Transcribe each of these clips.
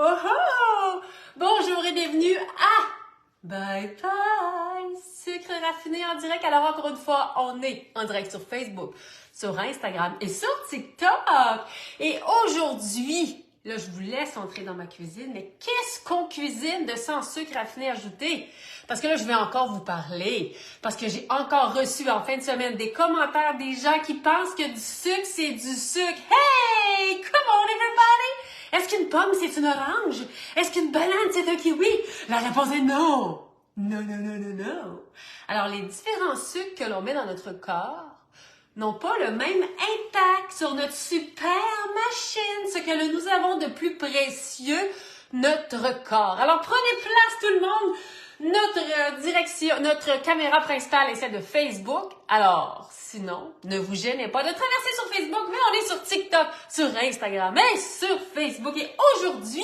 Oh oh! Bonjour et bienvenue à Bye Bye Sucre raffiné en direct. Alors encore une fois, on est en direct sur Facebook, sur Instagram et sur TikTok. Et aujourd'hui, là je vous laisse entrer dans ma cuisine, mais qu'est-ce qu'on cuisine de sans sucre raffiné ajouté? Parce que là je vais encore vous parler, parce que j'ai encore reçu en fin de semaine des commentaires des gens qui pensent que du sucre c'est du sucre. Hey! Come on everybody! Est-ce qu'une pomme, c'est une orange? Est-ce qu'une banane, c'est un kiwi? La réponse est non! Non, non, non, non, non! Alors, les différents sucres que l'on met dans notre corps n'ont pas le même impact sur notre super machine, ce que nous avons de plus précieux, notre corps. Alors, prenez place tout le monde! Notre caméra principale est celle de Facebook. Alors, sinon, ne vous gênez pas de traverser sur Facebook, mais on est sur TikTok, sur Instagram et sur Facebook. Et aujourd'hui,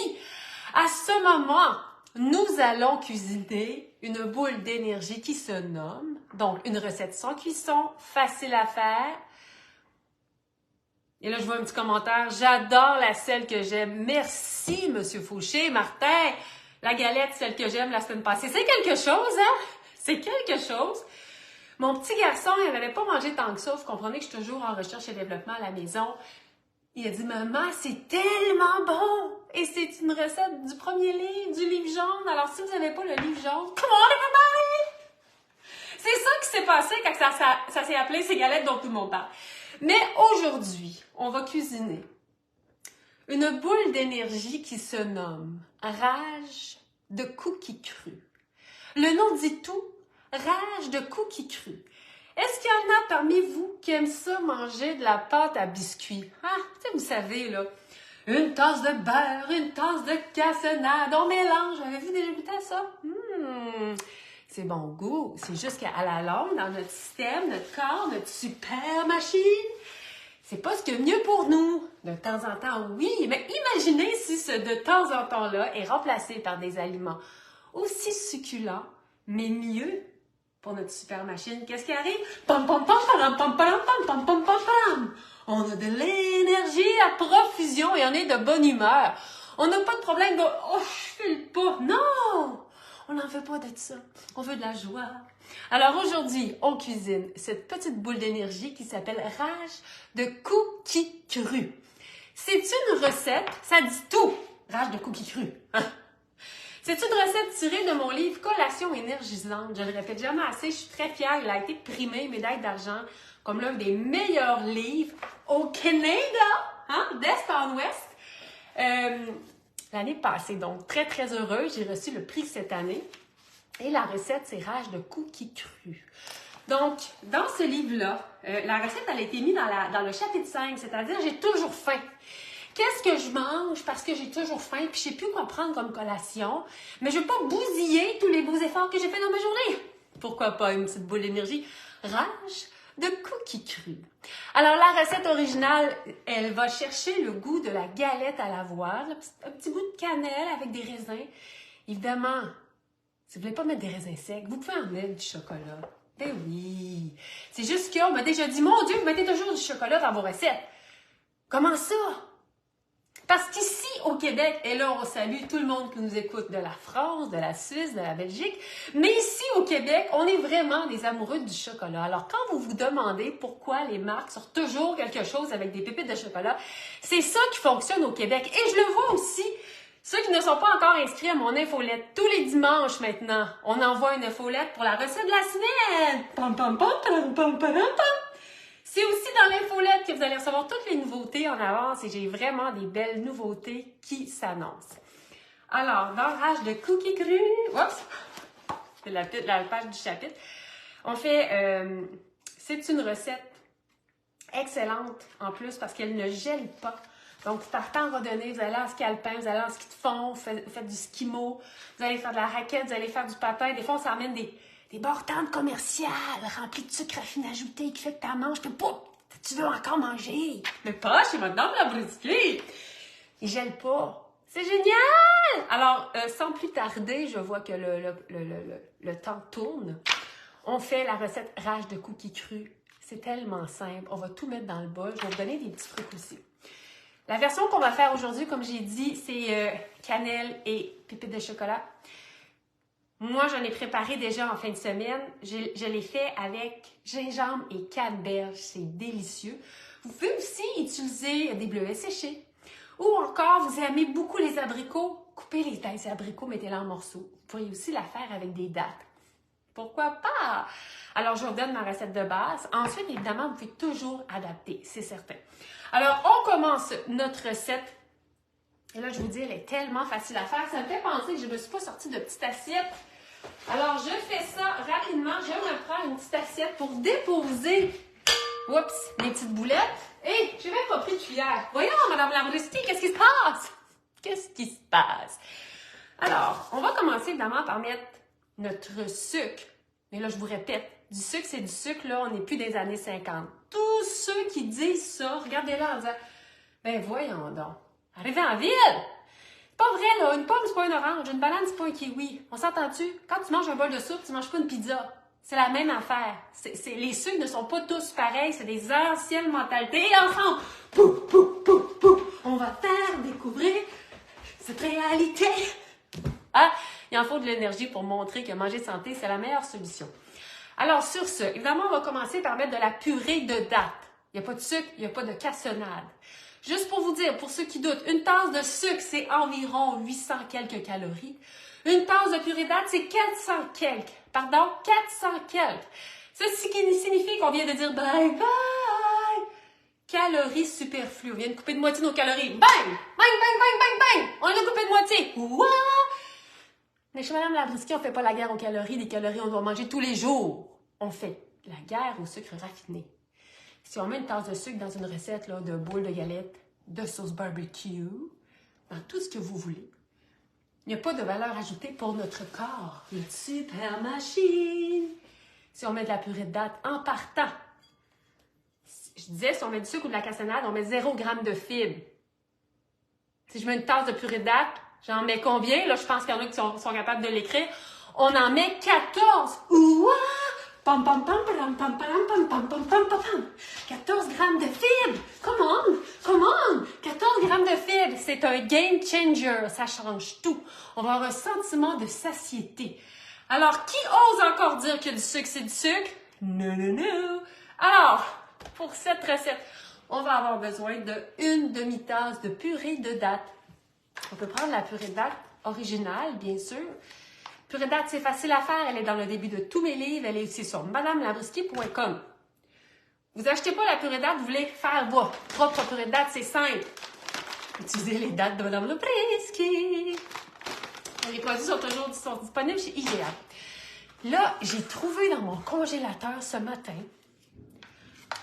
à ce moment, nous allons cuisiner une boule d'énergie qui se nomme, donc une recette sans cuisson, facile à faire. Et là, je vois un petit commentaire. J'adore la selle que j'aime. Merci, Monsieur Fauché, Martin. La galette, celle que j'aime la semaine passée. C'est quelque chose, hein? C'est quelque chose. Mon petit garçon, il n'avait pas mangé tant que ça. Vous comprenez que je suis toujours en recherche et développement à la maison. Il a dit, maman, c'est tellement bon! Et c'est une recette du premier livre, du livre jaune. Alors, si vous n'avez pas le livre jaune, come on, everybody! C'est ça qui s'est passé quand ça s'est appelé ces galettes dont tout le monde parle. Mais aujourd'hui, on va cuisiner une boule d'énergie qui se nomme rage de cookies crus. Le nom dit tout, rage de cookies crus. Est-ce qu'il y en a parmi vous qui aiment ça manger de la pâte à biscuits? Ah, tu sais, vous savez, là, une tasse de beurre, une tasse de cassonade, on mélange. Avez-vous déjà goûté à ça? C'est bon goût. C'est juste qu'à la longue, dans notre système, notre corps, notre super machine, c'est pas ce qu'il y a de mieux pour nous. De temps en temps, oui, mais imaginez si ce de temps en temps-là est remplacé par des aliments aussi succulents, mais mieux pour notre super machine. Qu'est-ce qui arrive? Pam, pam, pam, pam, pam, pam, pam, pam, pam, pam, pam. On a de l'énergie à profusion et on est de bonne humeur. On n'a pas de problème de « Oh, je file pas ». Non! On n'en veut pas d'être ça. On veut de la joie. Alors aujourd'hui, on cuisine cette petite boule d'énergie qui s'appelle rage de cookies crus. C'est une recette, ça dit tout, rage de cookies crus. C'est une recette tirée de mon livre Collation énergisante. Je le répète jamais assez, je suis très fière. Il a été primé, médaille d'argent, comme l'un des meilleurs livres au Canada, d'Est en Ouest. L'année passée, donc très très heureuse, j'ai reçu le prix cette année. Et la recette, c'est rage de cookies crus. Donc, dans ce livre-là, la recette, elle a été mise dans le chapitre 5, c'est-à-dire j'ai toujours faim. Qu'est-ce que je mange parce que j'ai toujours faim, puis je sais plus quoi prendre comme collation, mais je veux pas bousiller tous les beaux efforts que j'ai fait dans ma journée. Pourquoi pas une petite boule d'énergie? Rage de cookies crus. Alors, la recette originale, elle va chercher le goût de la galette à l'avoine, un petit bout de cannelle avec des raisins. Évidemment, si vous voulez pas mettre des raisins secs, vous pouvez en mettre du chocolat. Ben oui! C'est juste qu'on m'a déjà dit, mon Dieu, vous mettez toujours du chocolat dans vos recettes. Comment ça? Parce qu'ici, au Québec, et là, on salue tout le monde qui nous écoute de la France, de la Suisse, de la Belgique, mais ici, au Québec, on est vraiment des amoureux du chocolat. Alors, quand vous vous demandez pourquoi les marques sortent toujours quelque chose avec des pépites de chocolat, c'est ça qui fonctionne au Québec. Et je le vois aussi, ceux qui ne sont pas encore inscrits à mon infolette, tous les dimanches maintenant, on envoie une infolette pour la recette de la semaine. Pam, pam, pam, pam, pam, pam, pam. C'est aussi dans l'infolette que vous allez recevoir toutes les nouveautés en avance et j'ai vraiment des belles nouveautés qui s'annoncent. Alors, dans rage de cookies crus, c'est la page du chapitre, on fait, c'est une recette excellente en plus parce qu'elle ne gèle pas. Donc, vous partez en randonnée, vous allez en ski alpin, vous allez en ski de fond, vous faites du skimo, vous allez faire de la raquette, vous allez faire du patin. Des fois, on s'emmène des barres-tentes commerciales remplies de sucre raffiné ajouté qui fait que tu manges, puis pouf, tu veux encore manger. Mais pas chez Madame la Brusquée. Il gèle pas. C'est génial! Alors, sans plus tarder, je vois que le temps tourne. On fait la recette rage de cookies crus. C'est tellement simple. On va tout mettre dans le bol. Je vais vous donner des petits trucs aussi. La version qu'on va faire aujourd'hui, comme j'ai dit, c'est cannelle et pépites de chocolat. Moi, j'en ai préparé déjà en fin de semaine. Je l'ai fait avec gingembre et canneberge. C'est délicieux. Vous pouvez aussi utiliser des bleuets séchés. Ou encore, vous aimez beaucoup les abricots, coupez les abricots, mettez-les en morceaux. Vous pourriez aussi la faire avec des dattes. Pourquoi pas? Alors, je vous donne ma recette de base. Ensuite, évidemment, vous pouvez toujours adapter, c'est certain. Alors, on commence notre recette. Et là, je vous dis, elle est tellement facile à faire. Ça me fait penser que je ne me suis pas sortie de petite assiette. Alors, je fais ça rapidement. Je me prends une petite assiette pour déposer, mes petites boulettes. Et j'ai même pas pris de cuillère. Voyons, Madame Labruski, qu'est-ce qui se passe? Qu'est-ce qui se passe? Alors, on va commencer évidemment par mettre notre sucre. Mais là, je vous répète, du sucre, c'est du sucre, là, on n'est plus des années 50. Tous ceux qui disent ça, regardez-là en disant, ben voyons donc, arrivez en ville! C'est pas vrai, là, une pomme, c'est pas une orange, une banane, c'est pas un kiwi. On s'entend-tu? Quand tu manges un bol de soupe, tu manges pas une pizza. C'est la même affaire. Les sucres ne sont pas tous pareils, c'est des anciennes mentalités. Et ensemble, pouf, pouf, pouf, pouf, on va faire découvrir cette réalité. Ah, il en faut de l'énergie pour montrer que manger santé, c'est la meilleure solution. Alors, sur ce, évidemment, on va commencer par mettre de la purée de dattes. Il n'y a pas de sucre, il n'y a pas de cassonade. Juste pour vous dire, pour ceux qui doutent, une tasse de sucre, c'est environ 800 quelques calories. Une tasse de purée de dattes, c'est 400 quelques. Pardon, 400 quelques. Ceci qui signifie qu'on vient de dire bye bye. Calories superflues. On vient de couper de moitié nos calories. Bang! Bang, bang, bang, bang, bang! On l'a coupé de moitié. Ouah! Mais chez Mme Labruski, on ne fait pas la guerre aux calories. Des calories, on doit manger tous les jours. On fait la guerre au sucre raffiné. Si on met une tasse de sucre dans une recette là, de boule de galette, de sauce barbecue, dans tout ce que vous voulez, il n'y a pas de valeur ajoutée pour notre corps. Une super machine! Si on met de la purée de dattes en partant, je disais, si on met du sucre ou de la cassonade, on met 0 g de fibres. Si je mets une tasse de purée de dattes, j'en mets combien? Là, je pense qu'il y en a qui sont capables de l'écrire. On en met 14. Ouah! Pam, pam, pam, pam, pam, pam, pam, pam, pam, pam, pam. 14 grammes de fibres. Come on. 14 grammes de fibres. C'est un game changer. Ça change tout. On va avoir un sentiment de satiété. Alors, qui ose encore dire que du sucre, c'est du sucre? Non. Alors, pour cette recette, on va avoir besoin d'une demi-tasse de purée de dattes. On peut prendre la purée de dattes originale, bien sûr. Purée de dattes, c'est facile à faire. Elle est dans le début de tous mes livres. Elle est aussi sur madamelabruski.com. Vous achetez pas la purée de dattes, vous voulez faire votre propre purée de dattes, c'est simple. Utilisez les dattes de Madame Labruski. Les produits sont disponibles chez IGA. Là, j'ai trouvé dans mon congélateur ce matin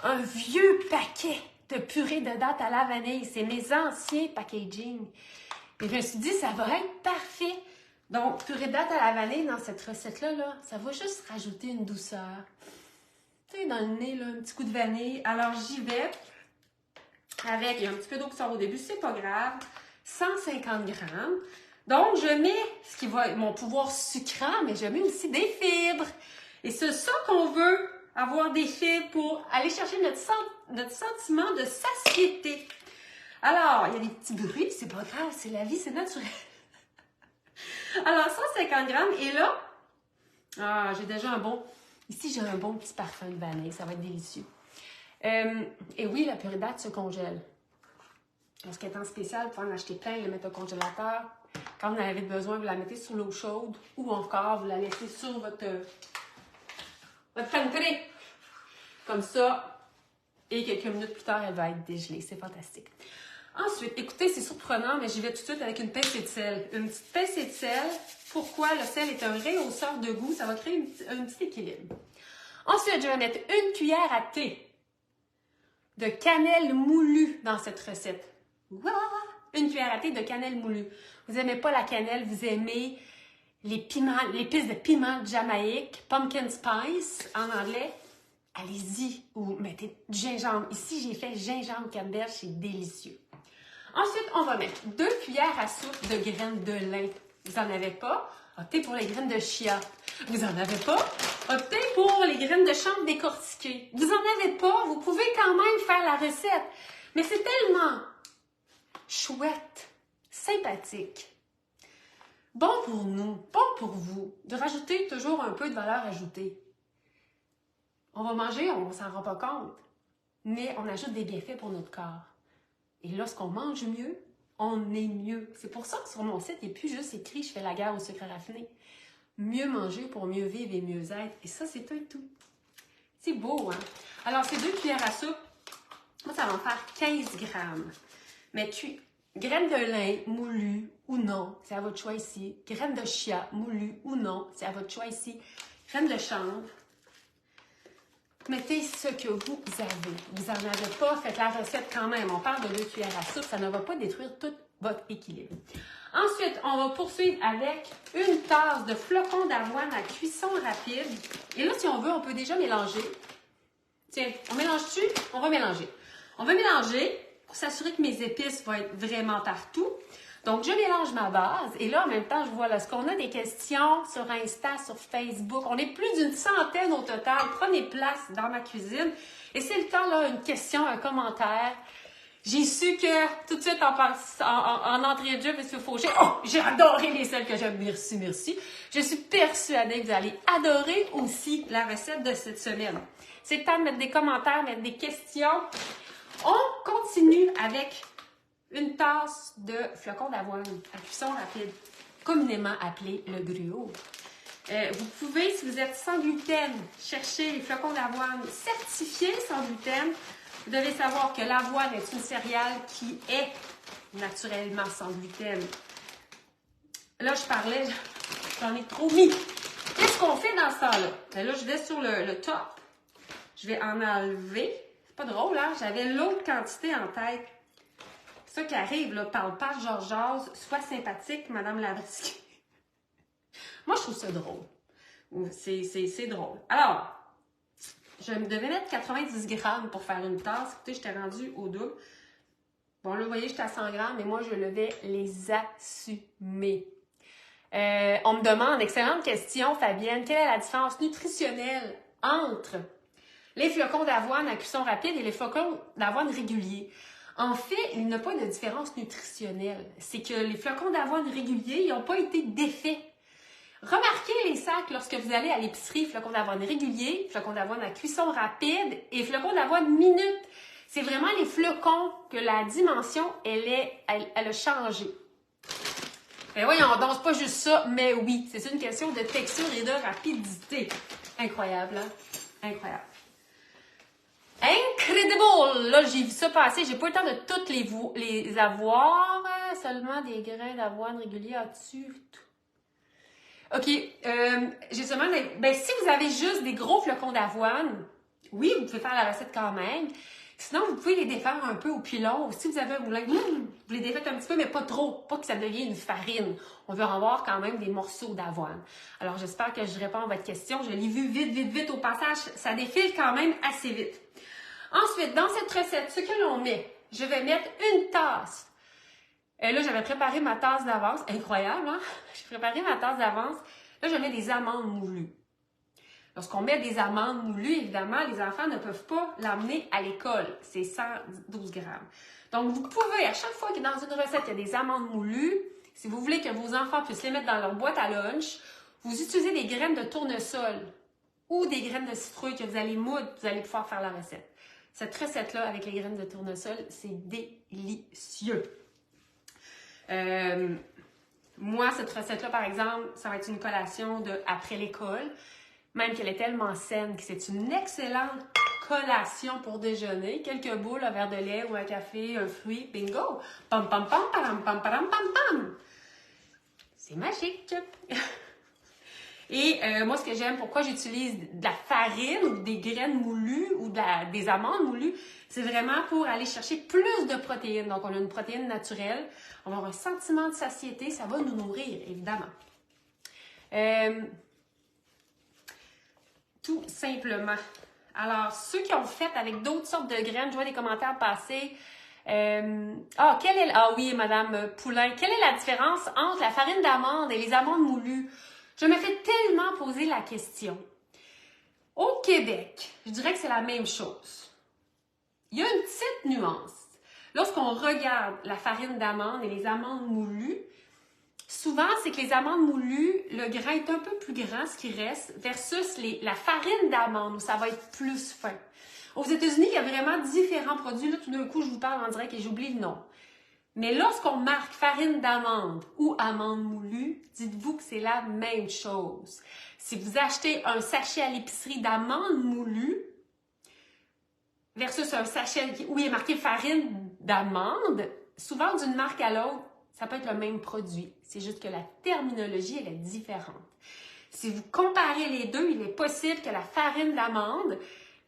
un vieux paquet de purée de dattes à la vanille. C'est mes anciens packaging. Et je me suis dit, ça va être parfait. Donc, purée de dattes à la vanille, dans cette recette-là, là, ça va juste rajouter une douceur. Tu sais, dans le nez, là, un petit coup de vanille. Alors, j'y vais avec, il y a un petit peu d'eau qui sort au début, c'est pas grave, 150 grammes. Donc, je mets ce qui va mon pouvoir sucrant, mais je mets aussi des fibres. Et c'est ça qu'on veut, avoir des fibres pour aller chercher notre sentiment de satiété. Alors, il y a des petits bruits, c'est pas grave, c'est la vie, c'est naturel. Alors, 150 grammes, et là, j'ai déjà ici j'ai un bon petit parfum de vanille, ça va être délicieux. Et oui, la purée de dattes se congèle. Lorsqu'elle est en spécial, vous pouvez en acheter plein, la mettre au congélateur. Quand vous en avez besoin, vous la mettez sur l'eau chaude, ou encore, vous la laissez sur votre pantry. Comme ça, et quelques minutes plus tard, elle va être dégelée. C'est fantastique. Ensuite, écoutez, c'est surprenant, mais j'y vais tout de suite avec une pincée de sel. Une petite pincée de sel. Pourquoi? Le sel est un réhausseur de goût. Ça va créer un petit équilibre. Ensuite, je vais mettre une cuillère à thé de cannelle moulue dans cette recette. Wow! Une cuillère à thé de cannelle moulue. Vous n'aimez pas la cannelle, vous aimez l'épice de piment de Jamaïque, pumpkin spice en anglais. Allez-y, ou mettez du gingembre. Ici, j'ai fait gingembre canneberge, c'est délicieux. Ensuite, on va mettre 2 cuillères à soupe de graines de lin. Vous n'en avez pas? Optez pour les graines de chia. Vous n'en avez pas? Optez pour les graines de chanvre décortiquées. Vous n'en avez pas? Vous pouvez quand même faire la recette. Mais c'est tellement chouette, sympathique. Bon pour nous, bon pour vous, de rajouter toujours un peu de valeur ajoutée. On va manger, on ne s'en rend pas compte, mais on ajoute des bienfaits pour notre corps. Et lorsqu'on mange mieux, on est mieux. C'est pour ça que sur mon site, il n'est plus juste écrit « Je fais la guerre au sucre raffiné ». Mieux manger pour mieux vivre et mieux être. Et ça, c'est tout. C'est beau, hein? Alors, c'est 2 cuillères à soupe. Moi, ça va en faire 15 grammes. Mais graines de lin moulues ou non, c'est à votre choix ici. Graines de chia moulues ou non, c'est à votre choix ici. Graines de chanvre. Mettez ce que vous avez. Vous n'en avez pas, faites la recette quand même. On parle de 2 cuillères à soupe, ça ne va pas détruire tout votre équilibre. Ensuite, on va poursuivre avec une tasse de flocons d'avoine à cuisson rapide. Et là, si on veut, on peut déjà mélanger. Tiens, on mélange-tu? On va mélanger. On va mélanger pour s'assurer que mes épices vont être vraiment partout. Donc, je mélange ma base. Et là, en même temps, je vois, est-ce qu'on a des questions sur Insta, sur Facebook? On est plus d'une centaine au total. Prenez place dans ma cuisine. Et c'est le temps, là, une question, un commentaire. J'ai su que, tout de suite, en entrée de jeu, M. Fauché, j'ai adoré les sels que j'aime. Merci, merci. Je suis persuadée que vous allez adorer aussi la recette de cette semaine. C'est le temps de mettre des commentaires, mettre des questions. On continue avec une tasse de flocons d'avoine à cuisson rapide, communément appelé le gruau. Vous pouvez, si vous êtes sans gluten, chercher les flocons d'avoine certifiés sans gluten. Vous devez savoir que l'avoine est une céréale qui est naturellement sans gluten. Là, je parlais, j'en ai trop mis. Qu'est-ce qu'on fait dans ce temps-là? Ben là, je vais sur le top. Je vais en enlever. C'est pas drôle, hein? J'avais l'autre quantité en tête. C'est ça qui arrive, là. Parle pas, Georges, sois sympathique, Madame Labrisky. Moi, je trouve ça drôle. C'est drôle. Alors, je devais mettre 90 grammes pour faire une tasse. Écoutez, j'étais rendue au double. Bon, là, vous voyez, j'étais à 100 grammes, mais moi, je vais les assumer. On me demande, excellente question, Fabienne, quelle est la différence nutritionnelle entre les flocons d'avoine à cuisson rapide et les flocons d'avoine réguliers? En fait, il n'y a pas de différence nutritionnelle. C'est que les flocons d'avoine réguliers, ils n'ont pas été défaits. Remarquez les sacs lorsque vous allez à l'épicerie, flocons d'avoine réguliers, flocons d'avoine à cuisson rapide et flocons d'avoine minute. C'est vraiment les flocons que la dimension, elle a changé. Ben voyons donc, c'est pas juste ça, mais oui, c'est une question de texture et de rapidité. Incroyable, hein? Incroyable. Incredible! Là, j'ai vu ça passer. J'ai pas eu le temps de toutes les avoir. Seulement des grains d'avoine réguliers au-dessus. OK. J'ai seulement... Ben, si vous avez juste des gros flocons d'avoine, oui, vous pouvez faire la recette quand même. Sinon, vous pouvez les défaire un peu au pilon. Si vous avez un moulin, vous les défaites un petit peu, mais pas trop. Pas que ça devienne une farine. On veut avoir quand même des morceaux d'avoine. Alors, j'espère que je réponds à votre question. Je l'ai vu vite au passage. Ça défile quand même assez vite. Ensuite, dans cette recette, ce que l'on met, je vais mettre une tasse. Là, j'avais préparé ma tasse d'avance. Incroyable, hein? J'ai préparé ma tasse d'avance. Là, je mets des amandes moulues. Lorsqu'on met des amandes moulues, évidemment, les enfants ne peuvent pas l'emmener à l'école. C'est 112 grammes. Donc, vous pouvez, à chaque fois que dans une recette, il y a des amandes moulues, si vous voulez que vos enfants puissent les mettre dans leur boîte à lunch, vous utilisez des graines de tournesol ou des graines de citrouille que vous allez moudre, vous allez pouvoir faire la recette. Cette recette-là, avec les graines de tournesol, c'est délicieux. Moi, cette recette-là, par exemple, ça va être une collation de après l'école. Même qu'elle est tellement saine que c'est une excellente collation pour déjeuner. Quelques boules, un verre de lait ou un café, un fruit, bingo! Pam, pam, pam, pam, pam, pam, pam, pam! C'est magique! Et moi, ce que j'aime, pourquoi j'utilise de la farine ou des graines moulues ou des amandes moulues, c'est vraiment pour aller chercher plus de protéines. Donc, on a une protéine naturelle. On va avoir un sentiment de satiété. Ça va nous nourrir, évidemment. Tout simplement. Alors, ceux qui ont fait avec d'autres sortes de graines, je vois des commentaires passer. Oui, Madame Poulain. Quelle est la différence entre la farine d'amande et les amandes moulues? Je me fais tellement poser la question. Au Québec, je dirais que c'est la même chose. Il y a une petite nuance. Lorsqu'on regarde la farine d'amande et les amandes moulues, souvent, c'est que les amandes moulues, le grain est un peu plus grand, ce qui reste, versus la farine d'amande, où ça va être plus fin. Aux États-Unis, il y a vraiment différents produits. Là, tout d'un coup, je vous parle en direct et j'oublie le nom. Mais lorsqu'on marque farine d'amande ou amande moulue, dites-vous que c'est la même chose. Si vous achetez un sachet à l'épicerie d'amandes moulues versus un sachet où il est marqué farine d'amande, souvent d'une marque à l'autre, ça peut être le même produit. C'est juste que la terminologie, elle est différente. Si vous comparez les deux, il est possible que la farine d'amande,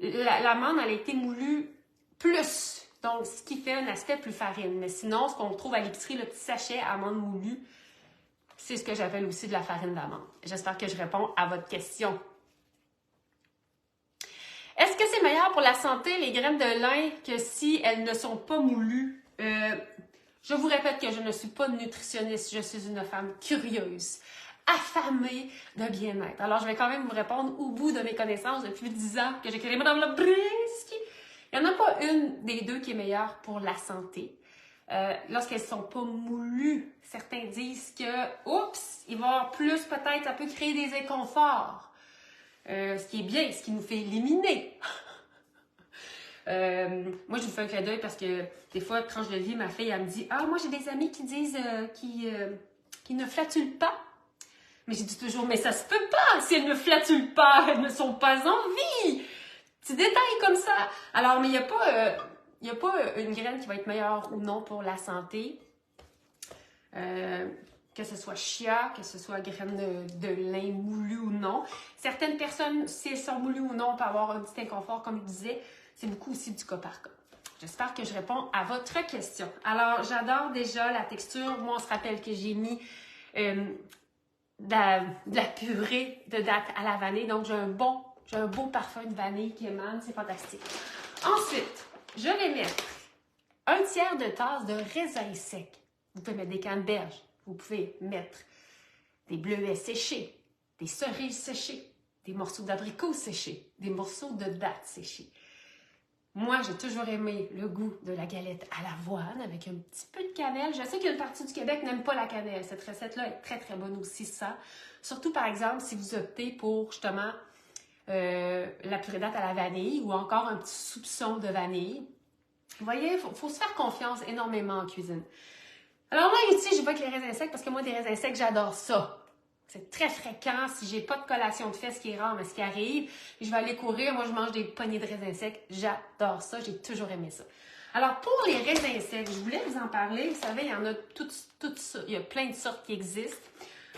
l'amande, elle a été moulue plus. Donc, ce qui fait un aspect plus farine. Mais sinon, ce qu'on trouve à l'épicerie, le petit sachet amande moulue, c'est ce que j'appelle aussi de la farine d'amande. J'espère que je réponds à votre question. Est-ce que c'est meilleur pour la santé, les graines de lin, que si elles ne sont pas moulues? Je vous répète que je ne suis pas nutritionniste, je suis une femme curieuse, affamée de bien-être. Alors, je vais quand même vous répondre au bout de mes connaissances depuis 10 ans que j'écris Madame Lebrisky. Il n'y en a pas une des deux qui est meilleure pour la santé. Lorsqu'elles ne sont pas moulues, certains disent que, oups, il va y avoir plus peut-être, ça peut créer des inconforts. Ce qui est bien, ce qui nous fait éliminer. Moi, je vous fais un clin d'œil parce que des fois, quand je le vis, ma fille, elle me dit « Ah, moi, j'ai des amis qui disent qui ne flatulent pas. » Mais j'ai dit toujours « Mais ça se peut pas! Si elles ne flatulent pas, elles ne sont pas en vie! » Petit détail comme ça. Alors, mais il n'y a pas une graine qui va être meilleure ou non pour la santé. Que ce soit chia, que ce soit graine de lin moulu ou non. Certaines personnes, si elles sont moulues ou non, on peut avoir un petit inconfort, comme je disais. C'est beaucoup aussi du cas par cas. J'espère que je réponds à votre question. Alors, j'adore déjà la texture. Moi, on se rappelle que j'ai mis de la purée de dattes à la vanille. Donc, j'ai un beau parfum de vanille qui émane. C'est fantastique. Ensuite, je vais mettre un tiers de tasse de raisin sec. Vous pouvez mettre des canneberges. Vous pouvez mettre des bleuets séchés, des cerises séchées, des morceaux d'abricots séchés, des morceaux de dattes séchées. Moi, j'ai toujours aimé le goût de la galette à l'avoine avec un petit peu de cannelle. Je sais qu'une partie du Québec n'aime pas la cannelle. Cette recette-là est très, très bonne aussi, ça. Surtout, par exemple, si vous optez pour, justement, la purée date à la vanille ou encore un petit soupçon de vanille. Vous voyez, il faut se faire confiance énormément en cuisine. Alors là, ici, je vais avec les raisins secs parce que moi, des raisins secs, j'adore ça. C'est très fréquent. Si j'ai pas de collation de fesses, ce qui est rare, mais ce qui arrive, je vais aller courir. Moi, je mange des poignées de raisins secs. J'adore ça. J'ai toujours aimé ça. Alors, pour les raisins secs, je voulais vous en parler. Vous savez, il y en a toutes ça. Il y a plein de sortes qui existent.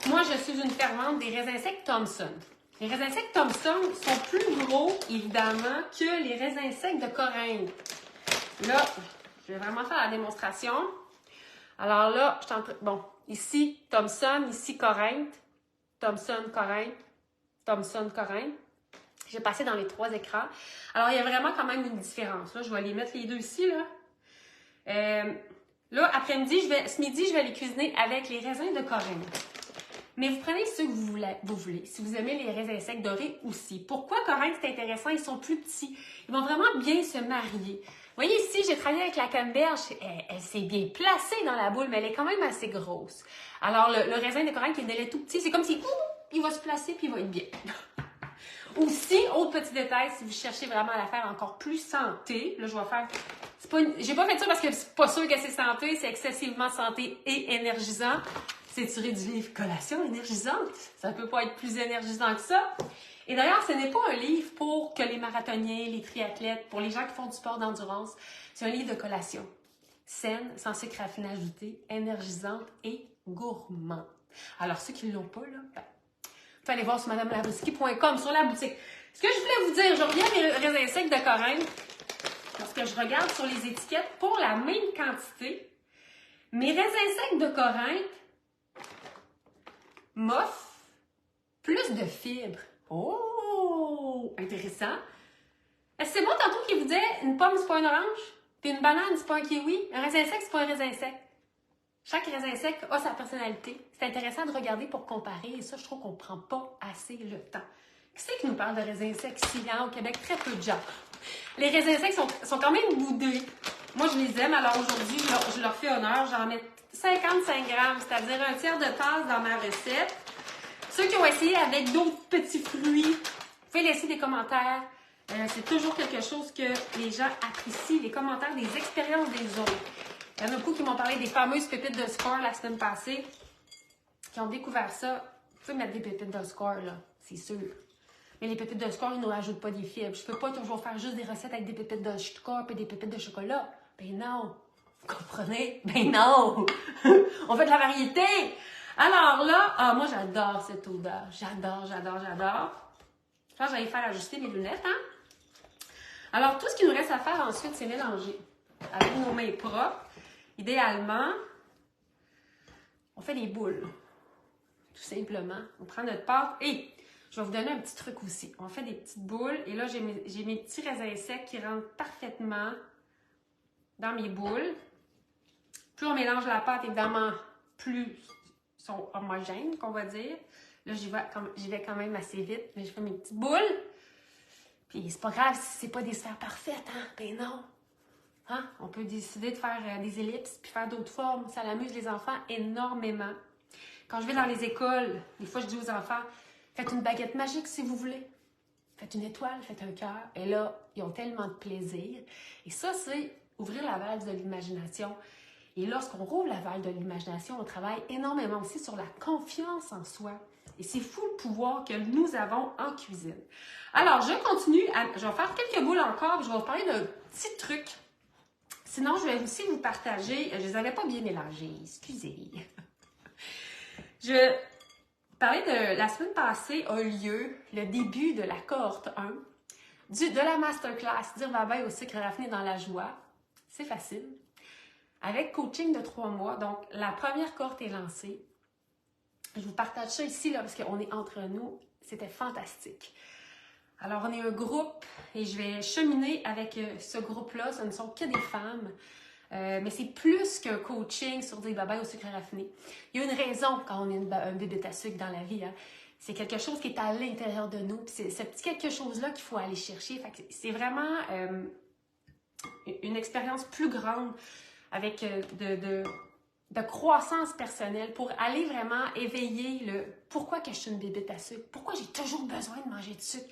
Moi, je suis une fervente des raisins secs Thompson. Les raisins secs Thompson sont plus gros, évidemment, que les raisins secs de Corinthe. Là, je vais vraiment faire la démonstration. Alors là, je suis en train... Bon, ici, Thompson, ici, Corinthe. Thompson, Corinthe. Thompson, Corinthe. J'ai passé dans les 3 écrans. Alors, il y a vraiment quand même une différence. Là, je vais les mettre les deux ici, là. Là, après-midi, ce midi, je vais les cuisiner avec les raisins de Corinthe. Mais vous prenez ceux que vous voulez. Si vous aimez les raisins secs dorés aussi. Pourquoi Corinthe, c'est intéressant? Ils sont plus petits. Ils vont vraiment bien se marier. Vous voyez ici, j'ai travaillé avec la canneberge. Elle s'est bien placée dans la boule, mais elle est quand même assez grosse. Alors, le raisin de Corinthe qui est tout petit, c'est comme si il va se placer puis il va être bien. Aussi, autre petit détail, si vous cherchez vraiment à la faire encore plus santé, là, je vais faire... J'ai pas fait ça parce que c'est pas sûr que c'est santé, c'est excessivement santé et énergisant. C'est tiré du livre Collation énergisante. Ça peut pas être plus énergisant que ça. Et d'ailleurs, ce n'est pas un livre pour que les marathoniens, les triathlètes, pour les gens qui font du sport d'endurance. C'est un livre de collation. Saine, sans sucre raffiné ajouté, énergisante et gourmand. Alors, ceux qui ne l'ont pas, là, ben, vous pouvez aller voir sur madamelabrisky.com, sur la boutique. Ce que je voulais vous dire, je reviens à mes raisins secs de Corinthe, parce que je regarde sur les étiquettes, pour la même quantité, mes raisins secs de Corinthe m'offrent plus de fibres. Oh! Intéressant. Est-ce que c'est moi tantôt qui vous disais une pomme, c'est pas une orange? Puis une banane, c'est pas un kiwi? Un raisin sec, c'est pas un raisin sec. Chaque raisin sec a sa personnalité. C'est intéressant de regarder pour comparer. Et ça, je trouve qu'on prend pas assez le temps. Qui c'est qui nous parle de raisins secs ici, hein, au Québec? Très peu de gens. Les raisins secs sont quand même boudés. Moi, je les aime, alors aujourd'hui, je leur fais honneur. J'en mets 55 grammes, c'est-à-dire un tiers de tasse dans ma recette. Ceux qui ont essayé avec d'autres petits fruits, vous pouvez laisser des commentaires. C'est toujours quelque chose que les gens apprécient, les commentaires des expériences des autres. Il y en a beaucoup qui m'ont parlé des fameuses pépites de score la semaine passée, qui ont découvert ça. Vous pouvez mettre des pépites de score, là, c'est sûr. Mais les pépites de score, ils ne nous rajoutent pas des fibres. Je ne peux pas toujours faire juste des recettes avec des pépites de score et des pépites de chocolat. Ben non! Vous comprenez? Ben non! On fait de la variété! Alors là, moi j'adore cette odeur. J'adore. Je pense que j'allais faire ajuster mes lunettes, hein? Alors, tout ce qu'il nous reste à faire ensuite, c'est mélanger. Avec nos mains propres, idéalement, on fait des boules. Tout simplement. On prend notre pâte et je vais vous donner un petit truc aussi. On fait des petites boules et là, j'ai mes petits raisins secs qui rentrent parfaitement dans mes boules. Plus on mélange la pâte, évidemment, plus ils sont homogènes, qu'on va dire. Là, j'y vais quand même assez vite. Mais je fais mes petites boules. Puis c'est pas grave si c'est pas des sphères parfaites, hein? Ben non! Hein? On peut décider de faire des ellipses puis faire d'autres formes. Ça amuse les enfants énormément. Quand je vais dans les écoles, des fois je dis aux enfants, faites une baguette magique si vous voulez. Faites une étoile, faites un cœur. Et là, ils ont tellement de plaisir. Et ça, c'est ouvrir la valve de l'imagination. Et lorsqu'on rouvre la valve de l'imagination, on travaille énormément aussi sur la confiance en soi. Et c'est fou le pouvoir que nous avons en cuisine. Alors, je continue. Je vais faire quelques boules encore. Je vais vous parler d'un petit truc. Sinon, je vais aussi vous partager. Je ne les avais pas bien mélangés. Excusez. Je parlais de la semaine passée a lieu le début de la cohorte 1 de la masterclass Dire bye-bye au sucre raffiné dans la joie. C'est facile. Avec coaching de 3 mois. Donc, la première cohorte est lancée. Je vous partage ça ici là, parce qu'on est entre nous. C'était fantastique. Alors, on est un groupe et je vais cheminer avec ce groupe-là. Ce ne sont que des femmes. Mais c'est plus qu'un coaching sur dire bye-bye au sucre raffiné. Il y a une raison quand on est un bébé à sucre dans la vie. Hein. C'est quelque chose qui est à l'intérieur de nous. Puis c'est ce petit quelque chose-là qu'il faut aller chercher. Fait que c'est vraiment une expérience plus grande avec de croissance personnelle pour aller vraiment éveiller le pourquoi que je suis une bébête à sucre, pourquoi j'ai toujours besoin de manger du sucre.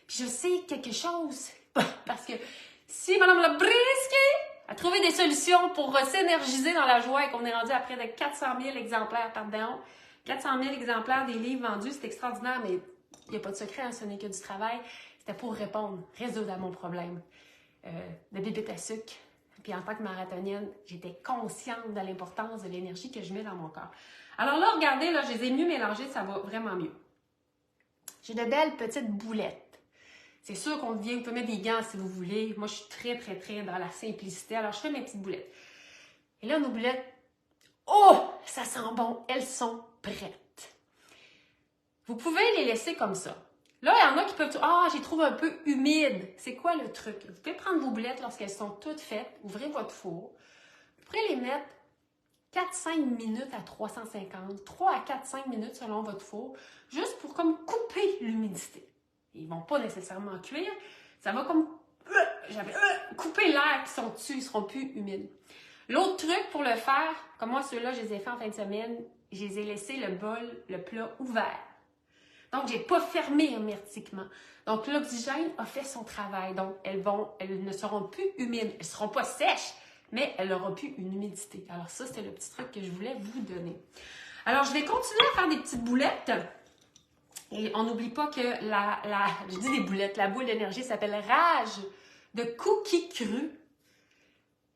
Puis je sais quelque chose, parce que si Mme Labrisky a trouvé des solutions pour s'énergiser dans la joie et qu'on est rendu à près de 400 000 exemplaires, 400 000 exemplaires des livres vendus, c'est extraordinaire, mais il n'y a pas de secret, hein, ce n'est que du travail. C'était pour résoudre à mon problème de bébête à sucre. Puis en tant que marathonienne, j'étais consciente de l'importance de l'énergie que je mets dans mon corps. Alors là, regardez, là, je les ai mieux mélangés, ça va vraiment mieux. J'ai de belles petites boulettes. C'est sûr qu'on devient, vous pouvez mettre des gants si vous voulez. Moi, je suis très dans la simplicité. Alors, je fais mes petites boulettes. Et là, nos boulettes, oh, ça sent bon. Elles sont prêtes. Vous pouvez les laisser comme ça. Là, il y en a qui peuvent dire, j'ai trouvé un peu humide. C'est quoi le truc? Vous pouvez prendre vos boulettes lorsqu'elles sont toutes faites, ouvrez votre four. Vous pouvez les mettre 4-5 minutes à 350, 3 à 4-5 minutes selon votre four, juste pour comme couper l'humidité. Ils ne vont pas nécessairement cuire, ça va comme couper l'air qui sont dessus, ils ne seront plus humides. L'autre truc pour le faire, comme moi ceux-là, je les ai fait en fin de semaine, je les ai laissés le plat ouvert. Donc, je n'ai pas fermé hermétiquement. Donc, l'oxygène a fait son travail. Donc, elles ne seront plus humides. Elles ne seront pas sèches, mais elles n'auront plus une humidité. Alors, ça, c'était le petit truc que je voulais vous donner. Alors, je vais continuer à faire des petites boulettes. Et on n'oublie pas que je dis des boulettes, la boule d'énergie s'appelle Rage de cookies crus.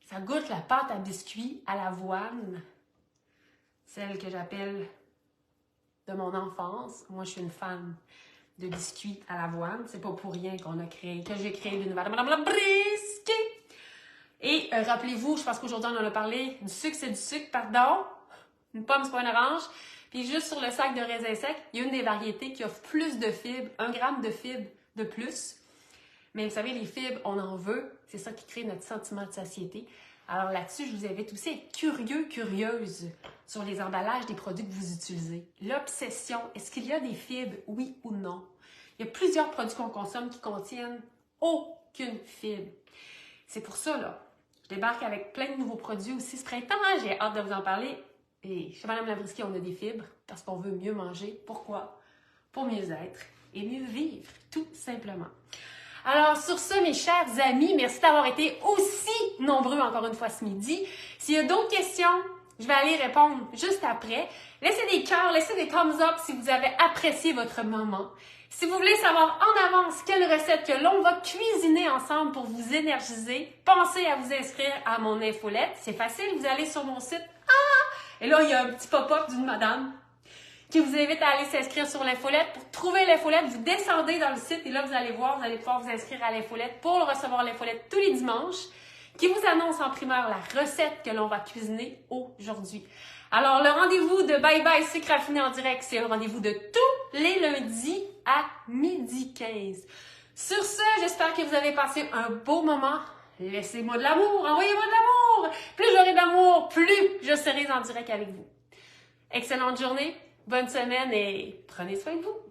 Ça goûte la pâte à biscuits à l'avoine. Celle que j'appelle de mon enfance. Moi, je suis une fan de biscuits à l'avoine. C'est pas pour rien que j'ai créé l'univers de Mme Labrisky. Et rappelez-vous, je pense qu'aujourd'hui, on en a parlé, du sucre, c'est du sucre, pardon. Une pomme, c'est pas une orange. Puis juste sur le sac de raisins secs, il y a une des variétés qui offre plus de fibres, 1 gramme de fibres de plus. Mais vous savez, les fibres, on en veut. C'est ça qui crée notre sentiment de satiété. Alors là-dessus, je vous invite aussi à être curieux, curieuse sur les emballages des produits que vous utilisez. L'obsession, est-ce qu'il y a des fibres, oui ou non? Il y a plusieurs produits qu'on consomme qui contiennent aucune fibre. C'est pour ça, là, je débarque avec plein de nouveaux produits aussi ce printemps. Hein? J'ai hâte de vous en parler. Et chez Mme Labriskie, on a des fibres parce qu'on veut mieux manger. Pourquoi? Pour mieux être et mieux vivre, tout simplement. Alors, sur ce, mes chers amis, merci d'avoir été aussi nombreux encore une fois ce midi. S'il y a d'autres questions, je vais aller répondre juste après. Laissez des cœurs, laissez des thumbs up si vous avez apprécié votre moment. Si vous voulez savoir en avance quelle recette que l'on va cuisiner ensemble pour vous énergiser, pensez à vous inscrire à mon infolette. C'est facile, vous allez sur mon site. Et là, il y a un petit pop-up d'une madame qui vous invite à aller s'inscrire sur l'infolette. Pour trouver l'infolette, vous descendez dans le site et là, vous allez voir, vous allez pouvoir vous inscrire à l'infolette pour recevoir l'infolette tous les dimanches qui vous annonce en primeur la recette que l'on va cuisiner aujourd'hui. Alors, le rendez-vous de Bye Bye Sucre Raffiné en direct, c'est un rendez-vous de tous les lundis à 12h15. Sur ce, j'espère que vous avez passé un beau moment. Laissez-moi de l'amour, envoyez-moi de l'amour. Plus j'aurai d'amour, plus je serai en direct avec vous. Excellente journée, bonne semaine et prenez soin de vous.